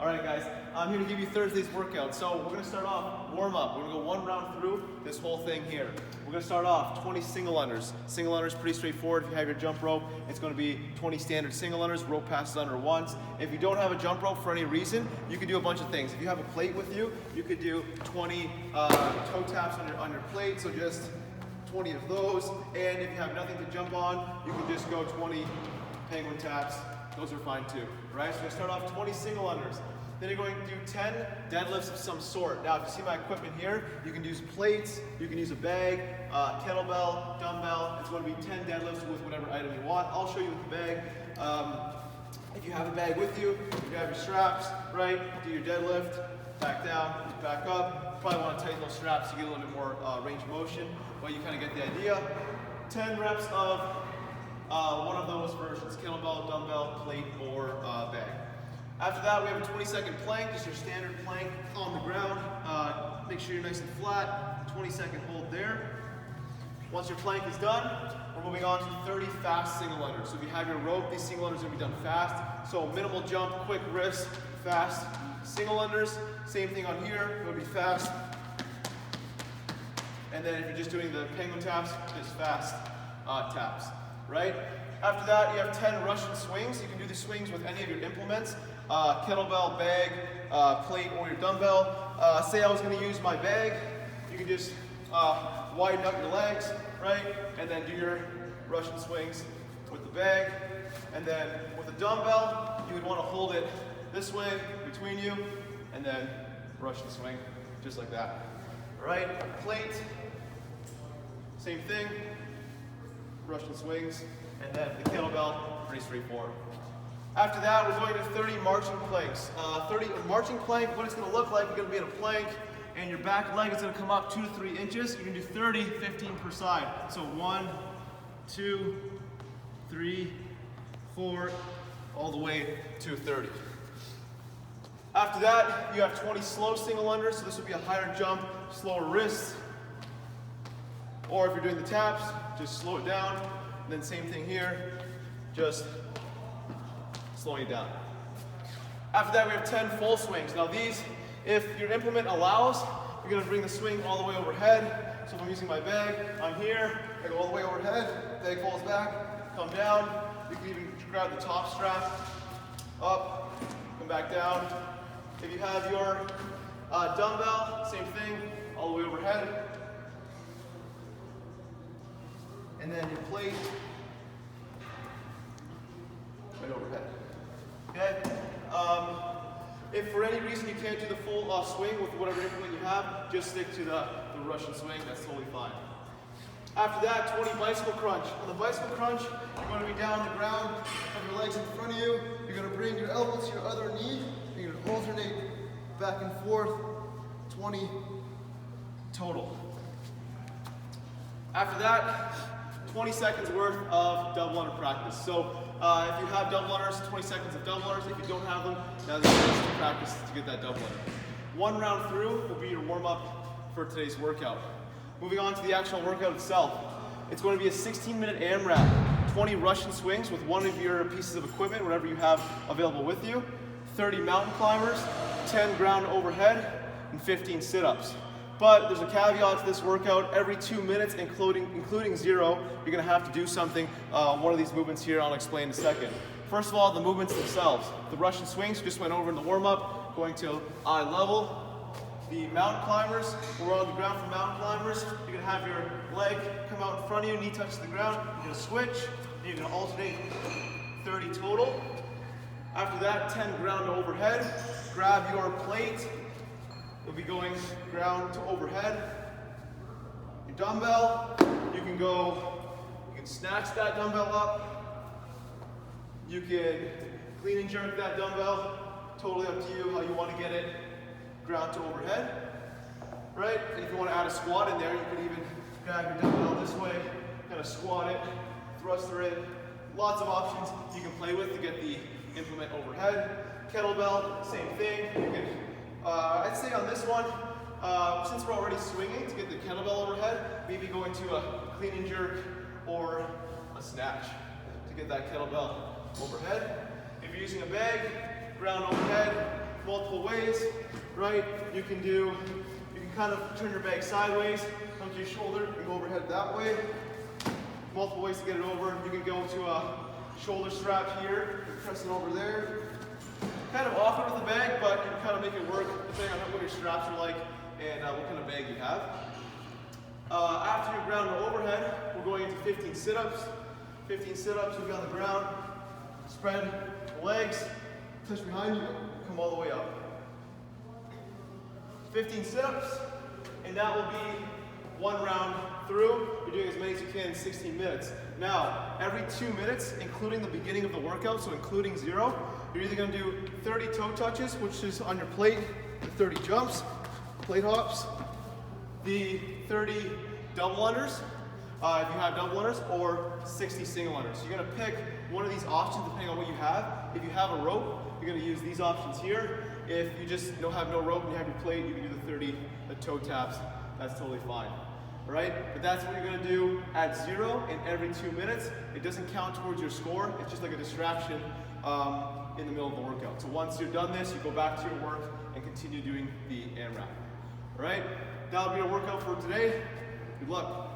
All right, guys, I'm here to give you Thursday's workout. So we're going to start off warm-up. We're going to go one round through this whole thing here. We're going to start off 20 single unders. Single unders pretty straightforward. If you have your jump rope, it's going to be 20 standard single unders. Rope passes under once. If you don't have a jump rope for any reason, you can do a bunch of things. If you have a plate with you, you could do 20 toe taps on your plate. So just 20 of those. And if you have nothing to jump on, you can just go 20 penguin taps. Those are fine too, right? So you're gonna start off 20 single unders. Then you're going to do 10 deadlifts of some sort. Now, if you see my equipment here, you can use plates, you can use a bag, kettlebell, dumbbell. It's going to be 10 deadlifts with whatever item you want. I'll show you with the bag. If you have a bag with you, you have your straps, right? Do your deadlift, back down, back up. Probably want to tighten those straps to get a little bit more range of motion, but you kind of get the idea. 10 reps of one of those versions, kettlebell, dumbbell, plate, or bag. After that, we have a 20-second plank, just your standard plank on the ground. Make sure you're nice and flat, 20-second hold there. Once your plank is done, we're moving on to 30 fast single unders. So if you have your rope, these single unders are going to be done fast. So minimal jump, quick wrist, fast single unders. Same thing on here, it'll be fast. And then if you're just doing the penguin taps, just fast taps. Right? After that, you have 10 Russian swings. You can do the swings with any of your implements, kettlebell, bag, plate, or your dumbbell. Say I was going to use my bag, you can just widen up your legs, right? And then do your Russian swings with the bag. And then with the dumbbell, you would want to hold it this way between you, and then Russian swing, just like that. All right? Plate, same thing. Russian swings, and then the kettlebell, pretty straightforward. After that, we're going to 30 marching planks. 30 marching plank, what it's going to look like, you're going to be in a plank, and your back leg is going to come up 2 to 3 inches. You're going to do 30, 15 per side. So 1, 2, 3, 4, all the way to 30. After that, you have 20 slow single unders, so this would be a higher jump, slower wrists. Or if you're doing the taps, just slow it down. And then same thing here, just slowing it down. After that, we have 10 full swings. Now these, if your implement allows, you're gonna bring the swing all the way overhead. So if I'm using my bag, I'm here, I go all the way overhead, bag falls back, come down. You can even grab the top strap, up, come back down. If you have your dumbbell, same thing, all the way overhead. And then your plate, right overhead. Okay? If for any reason you can't do the full swing with whatever implement you have, just stick to the Russian swing, that's totally fine. After that, 20 bicycle crunch. On the bicycle crunch, you're going to be down on the ground, have your legs in front of you, you're going to bring your elbow to your other knee, you're going to alternate back and forth, 20 total. After that, 20 seconds worth of double under practice. So if you have double unders, 20 seconds of double unders. If you don't have them, now's the chance to practice to get that double under. One round through will be your warm-up for today's workout. Moving on to the actual workout itself. It's going to be a 16-minute AMRAP, 20 Russian swings with one of your pieces of equipment, whatever you have available with you, 30 mountain climbers, 10 ground overhead, and 15 sit-ups. But there's a caveat to this workout. Every 2 minutes, including 0, you're going to have to do something. One of these movements here I'll explain in a second. First of all, the movements themselves. The Russian swings, just went over in the warm-up, going to eye level. The mountain climbers, we're on the ground for mountain climbers. You're going to have your leg come out in front of you, knee touches the ground. You're going to switch, and you're going to alternate 30 total. After that, 10 ground to overhead. Grab your plate. You'll be going ground to overhead. Your dumbbell, you can snatch that dumbbell up. You can clean and jerk that dumbbell. Totally up to you how you want to get it ground to overhead. Right? And if you want to add a squat in there, you can even grab your dumbbell this way, kind of squat it, thruster it. Lots of options you can play with to get the implement overhead. Kettlebell, same thing. You can I'd say on this one, since we're already swinging, to get the kettlebell overhead, maybe go into a clean and jerk or a snatch to get that kettlebell overhead. If you're using a bag, ground overhead, multiple ways, right? You can kind of turn your bag sideways, come to your shoulder, and go overhead that way. Multiple ways to get it over. You can go to a shoulder strap here, press it over there. Kind of awkward with the bag, but you can kind of make it work depending on what your straps are like and what kind of bag you have. After your ground or overhead, we're going into 15 sit-ups. 15 sit-ups, you'll be on the ground, spread the legs, touch behind you, come all the way up. 15 sit-ups, and that will be one round through. You're doing as many as you can in 16 minutes. Now, every 2 minutes, including the beginning of the workout, so including 0, you're either going to do 30 toe touches, which is on your plate, the 30 jumps, plate hops, the 30 double unders, if you have double unders, or 60 single unders. So you're going to pick one of these options depending on what you have. If you have a rope, you're going to use these options here. If you just don't have no rope and you have your plate, you can do the 30 toe taps. That's totally fine. All right? But that's what you're going to do at 0 and every 2 minutes. It doesn't count towards your score. It's just like a distraction in the middle of the workout. So once you're done this, you go back to your work and continue doing the AMRAP. All right? That'll be our workout for today. Good luck.